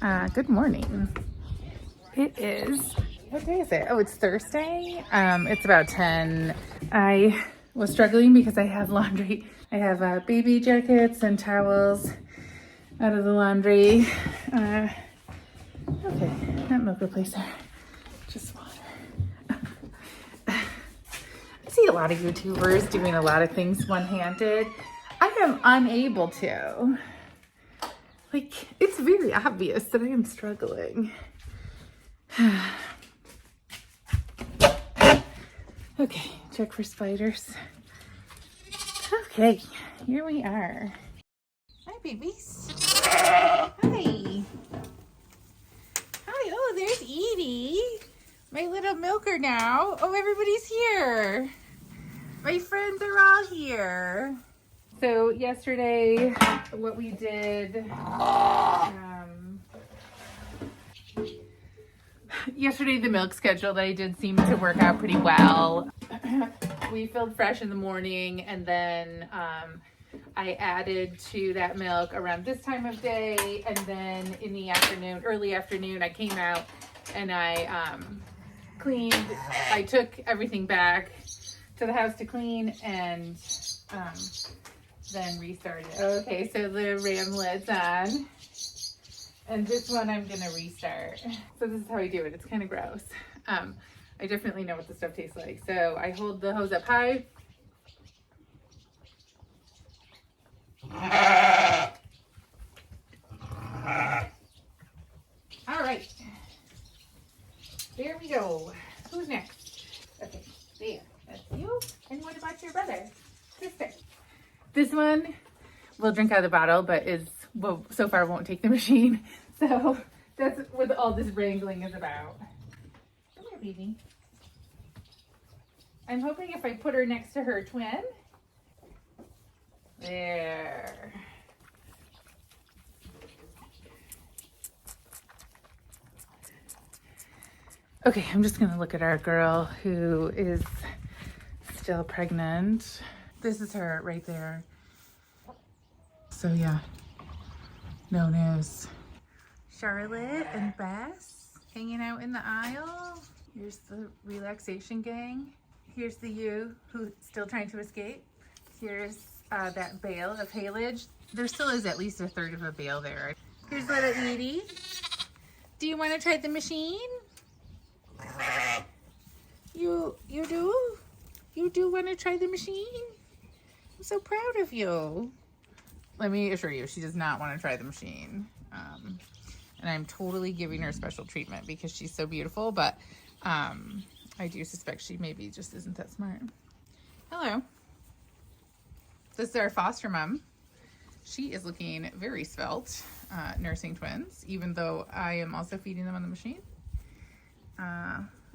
Good morning. It is, what day is it? Oh, it's Thursday. It's about 10. I was struggling because I have laundry. I have baby jackets and towels out of the laundry. Okay, not milk replacer, just water. I see a lot of YouTubers doing a lot of things one-handed. I am unable to. Like, it's very obvious that I am struggling. Okay, check for spiders. Okay, here we are. Hi, babies. Hi. Hi, oh, there's Edie. My little milker now. Oh, everybody's here. My friends are all here. So yesterday, what we did, yesterday the milk schedule that I did seemed to work out pretty well. We filled fresh in the morning, and then I added to that milk around this time of day, and then in the afternoon, early afternoon, I came out and I cleaned. I took everything back to the house to clean and then restarted. Okay, so the ram lid's on. And this one I'm gonna restart. So this is how I do it. It's kind of gross. I definitely know what the stuff tastes like. So I hold the hose up high. All right. There we go. Who's next? Okay, there. That's you. And what about your brother? Sister. This one will drink out of the bottle, but well, so far won't take the machine. So that's what all this wrangling is about. Come here, baby. I'm hoping if I put her next to her twin. There. Okay, I'm just gonna look at our girl who is still pregnant. This is her right there. So yeah, no news. Charlotte and Bess hanging out in the aisle. Here's the relaxation gang. Here's the ewe who's still trying to escape. Here's that bale of haylage. There still is at least a third of a bale there. Here's little Edie. Do you want to try the machine? You do? You do want to try the machine? I'm so proud of you. Let me assure you, she does not want to try the machine. And I'm totally giving her special treatment because she's so beautiful, but I do suspect she maybe just isn't that smart. Hello. This is our foster mom. She is looking very svelte, nursing twins, even though I am also feeding them on the machine.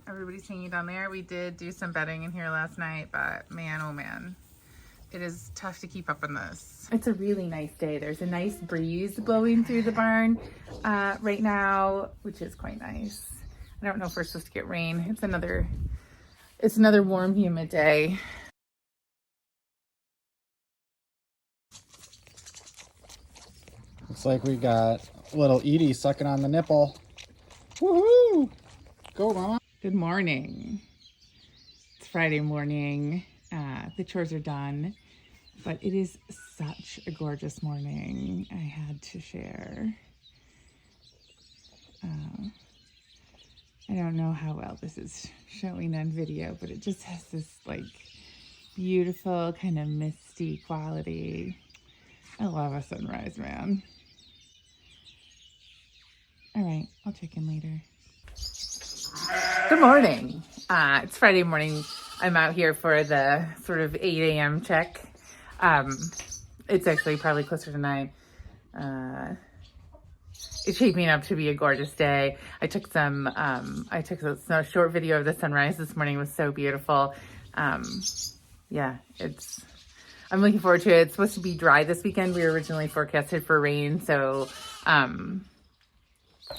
Everybody's hanging down there. We did do some bedding in here last night, but man, oh man, it is tough to keep up on this. It's a really nice day. There's a nice breeze blowing through the barn right now, which is quite nice. I don't know if we're supposed to get rain. It's another warm, humid day. Looks like we got little Edie sucking on the nipple. Woohoo! Go, Mama. Good morning. It's Friday morning. The chores are done, but it is such a gorgeous morning. I had to share. I don't know how well this is showing on video, but it just has this like beautiful kind of misty quality. I love a sunrise, man. All right, I'll check in later. Good morning. It's Friday morning. I'm out here for the sort of 8 a.m. check. It's actually probably closer to 9. It's shaping up to be a gorgeous day. I took a short video of the sunrise this morning. It was so beautiful. Yeah, I'm looking forward to it. It's supposed to be dry this weekend. We were originally forecasted for rain. So,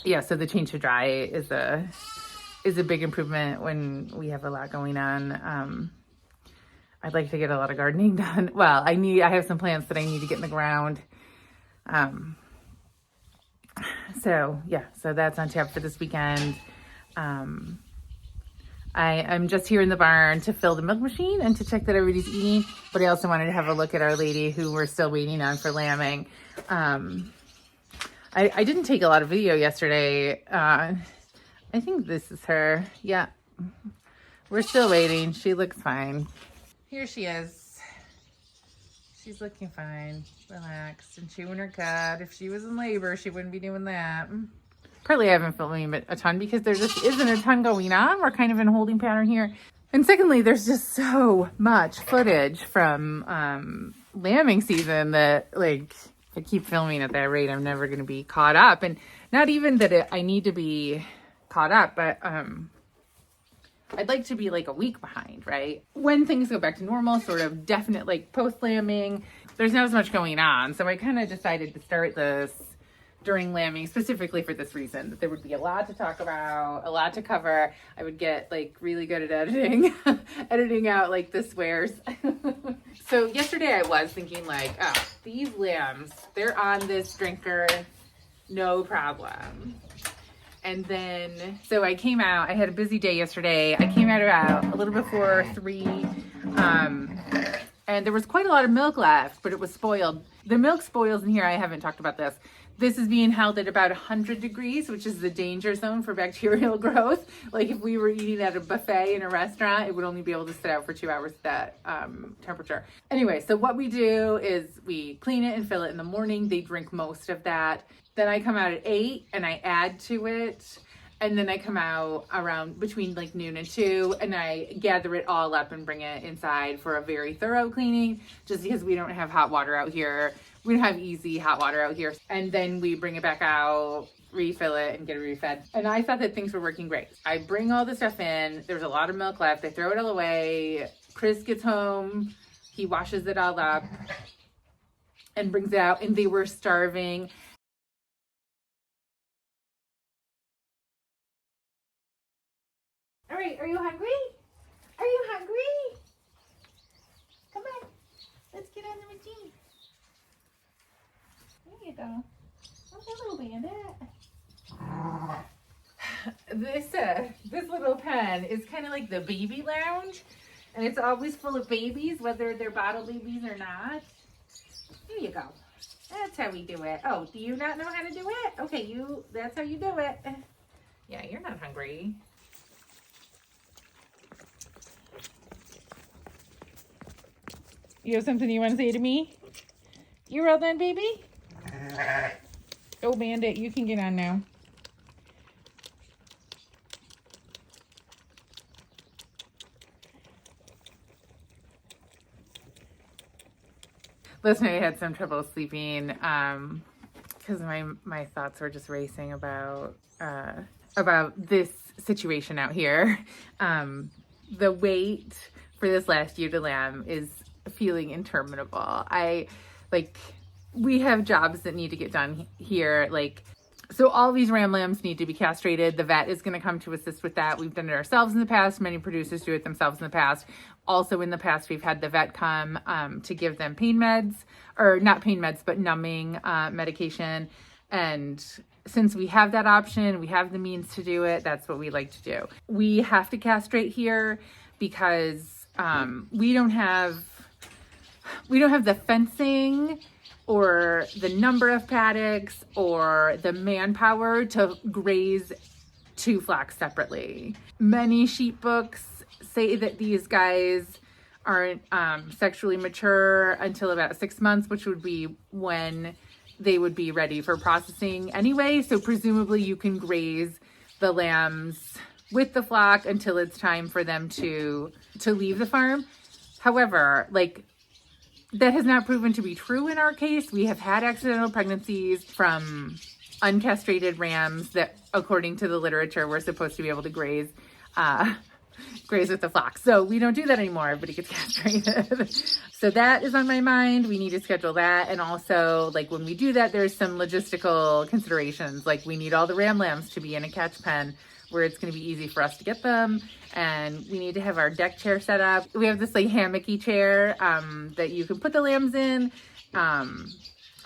yeah, so the change to dry is a big improvement when we have a lot going on. I'd like to get a lot of gardening done. Well, I have some plants that I need to get in the ground. So yeah, so that's on tap for this weekend. I'm just here in the barn to fill the milk machine and to check that everybody's eating, but I also wanted to have a look at our lady who we're still waiting on for lambing. I didn't take a lot of video yesterday. I think this is her. Yeah, we're still waiting. She looks fine. Here she is. She's looking fine, relaxed, and chewing her cud. If she was in labor, she wouldn't be doing that. Partly I haven't filmed a ton because there just isn't a ton going on. We're kind of in a holding pattern here. And secondly, there's just so much footage from lambing season that, like, if I keep filming at that rate, I'm never going to be caught up. And not even that I need to be caught up, but I'd like to be like a week behind, right? When things go back to normal, sort of definite, like post lambing, there's not as much going on. So I kind of decided to start this during lambing specifically for this reason, that there would be a lot to talk about, a lot to cover. I would get like really good at editing, editing out like the swears. So yesterday I was thinking like, oh, these lambs, they're on this drinker, no problem. And then, so I came out, I had a busy day yesterday. I came out about a little before 3, and there was quite a lot of milk left, but it was spoiled. The milk spoils in here, I haven't talked about this. This is being held at about 100 degrees, which is the danger zone for bacterial growth. Like if we were eating at a buffet in a restaurant, it would only be able to sit out for 2 hours at that temperature. Anyway, so what we do is we clean it and fill it in the morning. They drink most of that. Then I come out at 8 and I add to it. And then I come out around between like noon and 2 and I gather it all up and bring it inside for a very thorough cleaning, just because we don't have hot water out here. We don't have easy hot water out here. And then we bring it back out, refill it, and get it refed. And I thought that things were working great. I bring all the stuff in. There's a lot of milk left. I throw it all away. Chris gets home. He washes it all up and brings it out. And they were starving. All right, are you hungry? Are you hungry? Come on. Let's get on the machine. There you go. Oh, little bandit. This little pen is kind of like the baby lounge, and it's always full of babies, whether they're bottle babies or not. Here you go. That's how we do it. Oh, do you not know how to do it? Okay, that's how you do it. Yeah, you're not hungry. You have something you want to say to me? You're all done, baby? Oh, Bandit, you can get on now. Last night I had some trouble sleeping because my thoughts were just racing about this situation out here. The wait for this last ewe to lamb is feeling interminable. We have jobs that need to get done here. So all these ram lambs need to be castrated. The vet is going to come to assist with that. We've done it ourselves in the past. Many producers do it themselves in the past. Also in the past, we've had the vet come to give them pain meds, or not pain meds, but numbing medication. And since we have that option, we have the means to do it, that's what we like to do. We have to castrate here because we don't have the fencing or the number of paddocks or the manpower to graze 2 flocks separately. Many sheep books say that these guys aren't sexually mature until about 6 months, which would be when they would be ready for processing anyway. So presumably you can graze the lambs with the flock until it's time for them to leave the farm. However, that has not proven to be true in our case. We have had accidental pregnancies from uncastrated rams that, according to the literature, we're supposed to be able to graze with the flock. So we don't do that anymore. Everybody gets castrated. So that is on my mind. We need to schedule that. And also, when we do that, there's some logistical considerations. We need all the ram lambs to be in a catch pen where it's going to be easy for us to get them. And we need to have our deck chair set up. We have this hammocky chair that you can put the lambs in.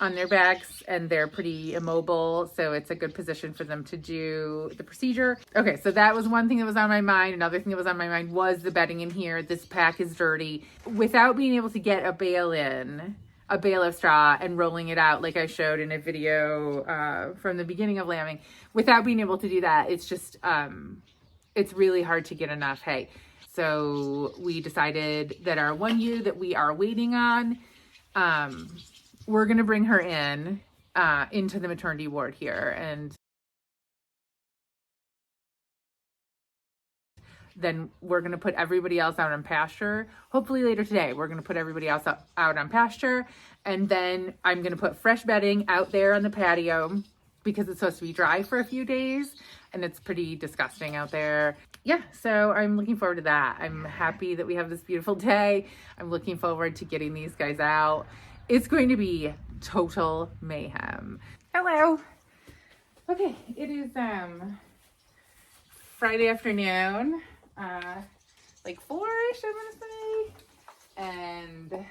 on their backs and they're pretty immobile, so it's a good position for them to do the procedure. Okay, so that was one thing that was on my mind. Another thing that was on my mind was the bedding in here. This pack is dirty. Without being able to get a bale of straw and rolling it out like I showed in a video from the beginning of lambing, without being able to do that, it's just, it's really hard to get enough hay. So we decided that our one ewe that we are waiting on, we're going to bring her in into the maternity ward here. And then we're going to put everybody else out on pasture. Hopefully later today, we're going to put everybody else out on pasture. And then I'm going to put fresh bedding out there on the patio because it's supposed to be dry for a few days. And it's pretty disgusting out there. Yeah, so I'm looking forward to that. I'm happy that we have this beautiful day. I'm looking forward to getting these guys out. It's going to be total mayhem. Hello. Okay, it is Friday afternoon, like 4-ish, I'm gonna say. And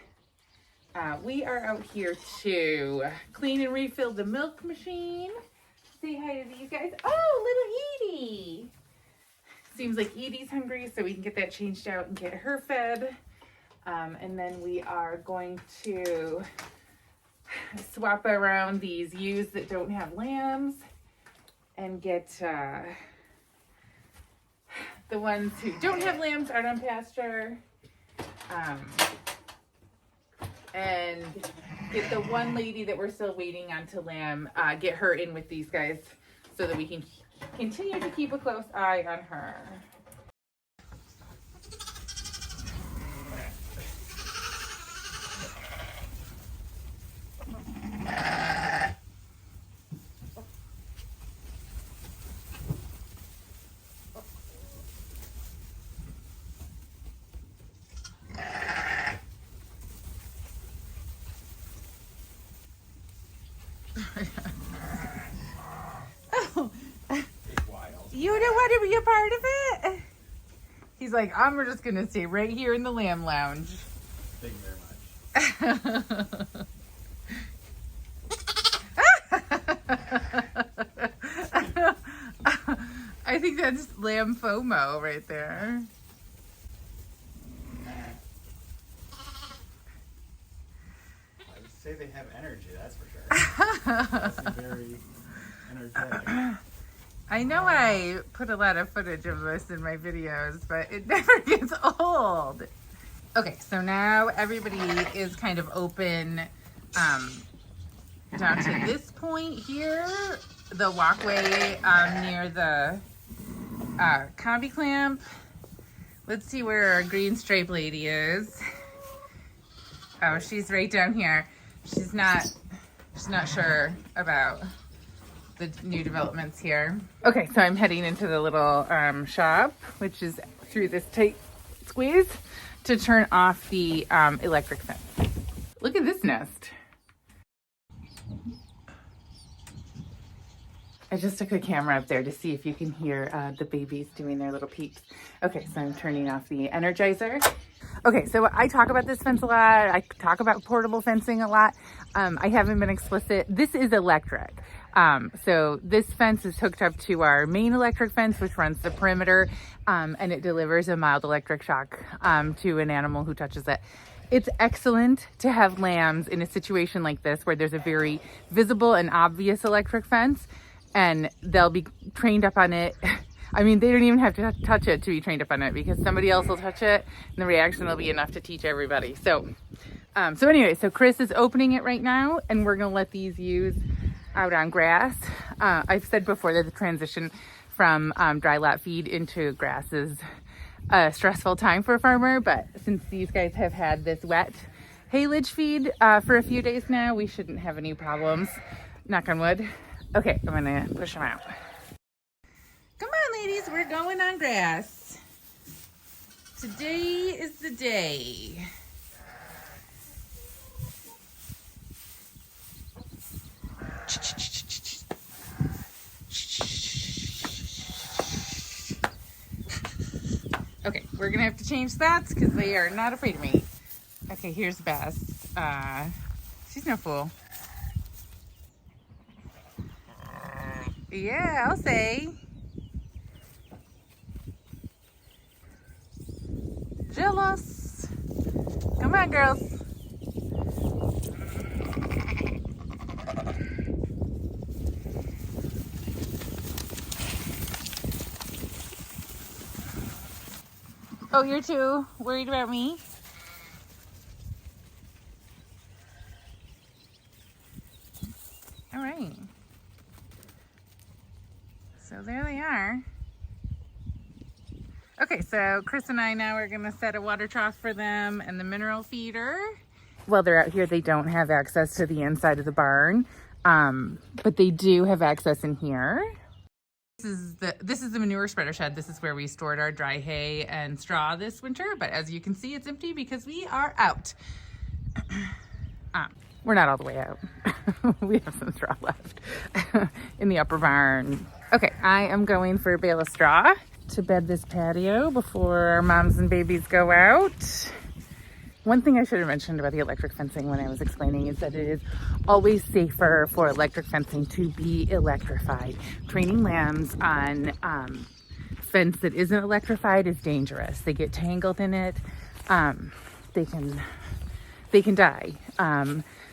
we are out here to clean and refill the milk machine. Say hi to these guys. Oh, little Edie. Seems like Edie's hungry, so we can get that changed out and get her fed. And then we are going to swap around these ewes that don't have lambs and get the ones who don't have lambs out on pasture. And get the one lady that we're still waiting on to lamb, get her in with these guys so that we can continue to keep a close eye on her. Oh, you don't want to be a part of it? He's like, I'm just gonna stay right here in the lamb lounge. Thank you very much. I think that's lamb FOMO right there. I would say they have energy, that's for sure. They seem very energetic. I know I put a lot of footage of this in my videos, but it never gets old. Okay, so now everybody is kind of open down to this point here, the walkway near the combi clamp. Let's see where our green stripe lady is. Oh, she's right down here. She's not sure about the new developments here. Okay, so I'm heading into the little shop, which is through this tight squeeze, to turn off the electric fence. Look at this nest. I just took a camera up there to see if you can hear the babies doing their little peeps. Okay, so I'm turning off the Energizer. Okay, so I talk about this fence a lot. I talk about portable fencing a lot. I haven't been explicit. This is electric. So this fence is hooked up to our main electric fence, which runs the perimeter, and it delivers a mild electric shock to an animal who touches it. It's excellent to have lambs in a situation like this where there's a very visible and obvious electric fence, and they'll be trained up on it. I mean, they don't even have to touch it to be trained up on it because somebody else will touch it and the reaction will be enough to teach everybody. So anyway, so Chris is opening it right now and we're going to let these ewes out on grass. I've said before that the transition from dry lot feed into grass is a stressful time for a farmer, but since these guys have had this wet haylage feed for a few days now, we shouldn't have any problems. Knock on wood. Okay, I'm gonna push them out. Come on, ladies, we're going on grass. Today is the day. Okay, we're gonna have to change spots because they are not afraid of me. Okay, here's Bess. She's no fool. Yeah, I'll say. Jealous. Come on, girls. Oh, you're too worried about me? All right. So there they are. Okay, so Chris and I now are gonna set a water trough for them and the mineral feeder. While they're out here, they don't have access to the inside of the barn, but they do have access in here. This is the manure spreader shed. This is where we stored our dry hay and straw this winter, but as you can see, it's empty because we are out. We're not all the way out. We have some straw left in the upper barn. Okay, I am going for a bale of straw to bed this patio before our moms and babies go out. One thing I should have mentioned about the electric fencing when I was explaining is that it is always safer for electric fencing to be electrified. Training lambs on fence that isn't electrified is dangerous. They get tangled in it. They can die.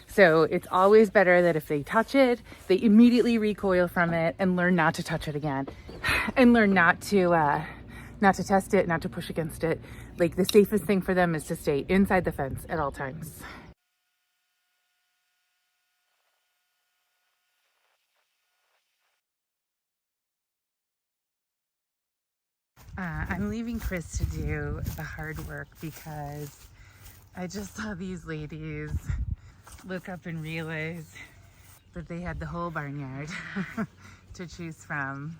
So it's always better that if they touch it, they immediately recoil from it and learn not to touch it again, and learn not to test it, not to push against it. Like, the safest thing for them is to stay inside the fence at all times. I'm leaving Chris to do the hard work because I just saw these ladies look up and realize that they had the whole barnyard to choose from.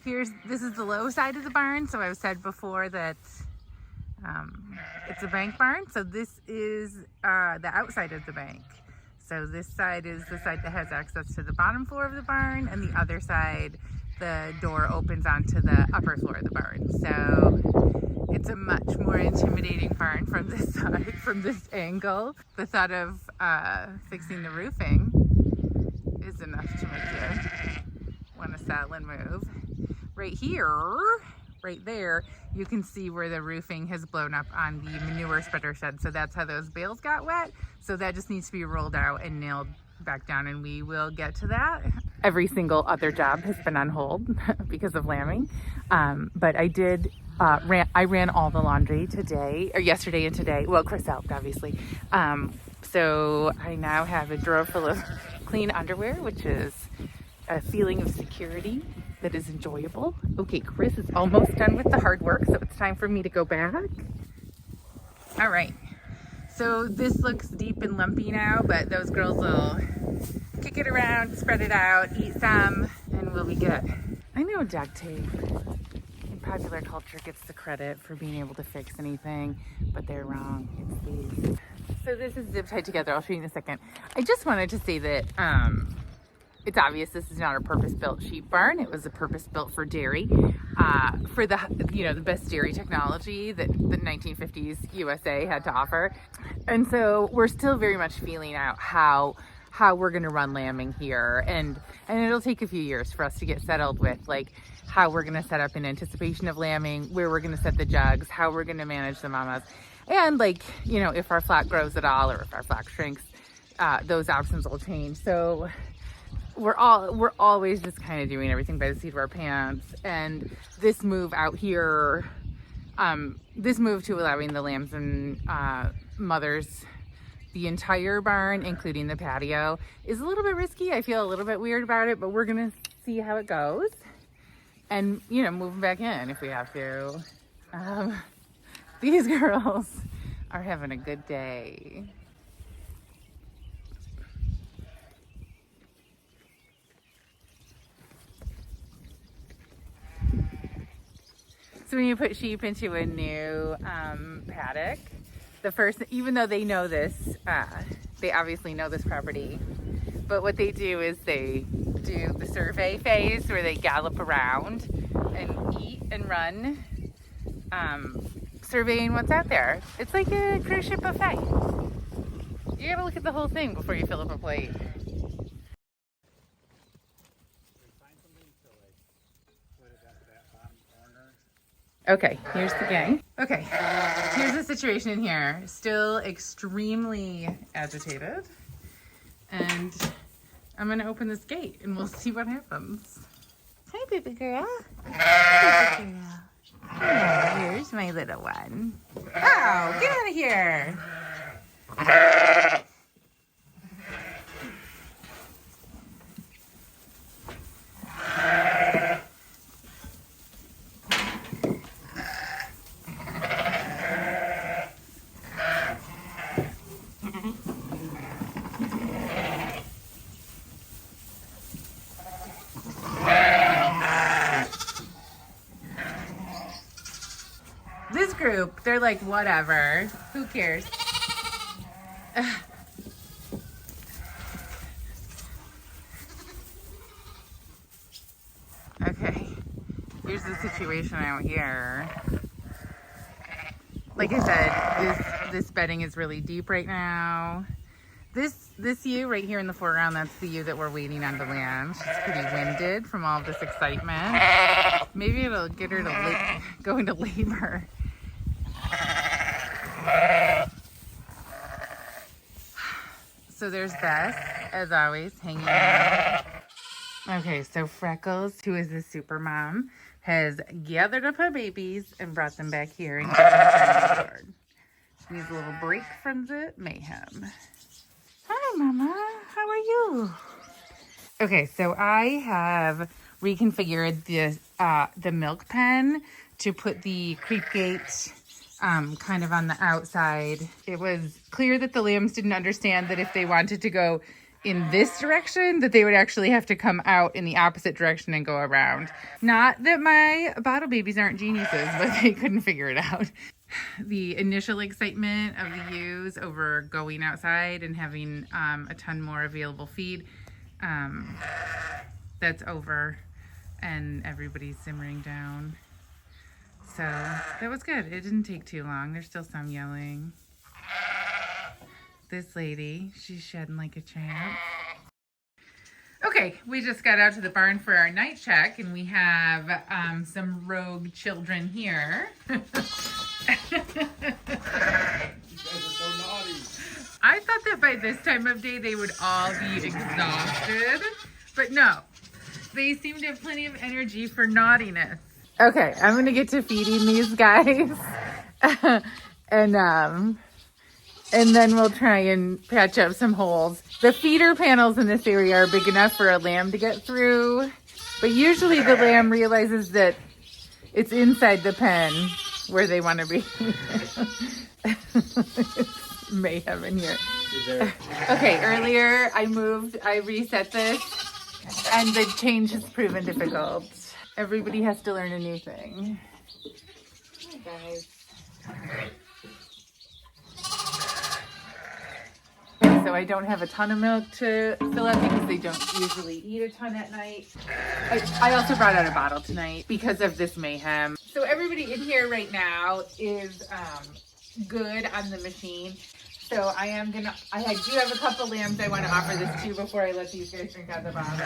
This is the low side of the barn, so I've said before that it's a bank barn. So this is the outside of the bank. So this side is the side that has access to the bottom floor of the barn, and the other side, the door opens onto the upper floor of the barn. So it's a much more intimidating barn from this side, from this angle. The thought of fixing the roofing is enough to make you want to settle and move. Right here, right there, you can see where the roofing has blown up on the manure spreader shed. So that's how those bales got wet. So that just needs to be rolled out and nailed back down, and we will get to that. Every single other job has been on hold because of lambing. But I ran all the laundry today, or yesterday and today. Well, Chris helped, obviously. So I now have a drawer full of clean underwear, which is a feeling of security that is enjoyable. Okay, Chris is almost done with the hard work, so it's time for me to go back. All right, so this looks deep and lumpy now, but those girls will kick it around, spread it out, eat some, and we'll be good. I know duct tape in popular culture gets the credit for being able to fix anything, but they're wrong. It's these. So this is zip tied together. I'll show you in a second. I just wanted to say that it's obvious this is not a purpose-built sheep barn. It was a purpose-built for dairy, for the best dairy technology that the 1950s USA had to offer. And so we're still very much feeling out how we're going to run lambing here, and it'll take a few years for us to get settled with like how we're going to set up in anticipation of lambing, where we're going to set the jugs, how we're going to manage the mamas, and if our flock grows at all or if our flock shrinks, those options will change. So we're always just kind of doing everything by the seat of our pants. And this move out here, this move to allowing the lambs and mothers the entire barn, including the patio, is a little bit risky. I feel a little bit weird about it, but we're gonna see how it goes and move them back in if we have to. These girls are having a good day. So when you put sheep into a new paddock, even though they know this, they obviously know this property, but what they do is they do the survey phase where they gallop around and eat and run, surveying what's out there. It's like a cruise ship buffet. You gotta look at the whole thing before you fill up a plate. Okay, here's the gang. Okay, here's the situation here. Still extremely agitated. And I'm gonna open this gate and we'll see what happens. Hi, baby girl. Hi, baby girl. Oh, here's my little one. Oh, get out of here. This group, they're like, whatever. Who cares? Okay, here's the situation out here. Like I said, this bedding is really deep right now. This ewe right here in the foreground, that's the ewe that we're waiting on to land. She's pretty winded from all of this excitement. Maybe it'll get her to go into labor. So there's Bess, as always, hanging out. Okay, so Freckles, who is the super mom, has gathered up her babies and brought them back here and given them a yard. She needs a little break from the mayhem. Hi, Mama. How are you? Okay, so I have reconfigured the milk pen to put the creep gate kind of on the outside. It was clear that the lambs didn't understand that if they wanted to go in this direction, that they would actually have to come out in the opposite direction and go around. Not that my bottle babies aren't geniuses, but they couldn't figure it out. The initial excitement of the ewes over going outside and having a ton more available feed, that's over, and everybody's simmering down. So that was good. It didn't take too long. There's still some yelling. This lady, she's shedding like a champ. Okay, we just got out to the barn for our night check, and we have some rogue children here. You guys are so naughty. I thought that by this time of day they would all be exhausted, but no. They seem to have plenty of energy for naughtiness. Okay, I'm gonna get to feeding these guys. And then we'll try and patch up some holes. The feeder panels in this area are big enough for a lamb to get through, but usually the lamb realizes that it's inside the pen where they want to be. It's mayhem in here. Okay, earlier I reset this, and the change has proven difficult. Everybody has to learn a new thing. Hi, guys. Okay, so I don't have a ton of milk to fill up because they don't usually eat a ton at night. I also brought out a bottle tonight because of this mayhem. So everybody in here right now is good on the machine. So I do have a couple lambs I want to offer this to before I let these guys drink out the bottle.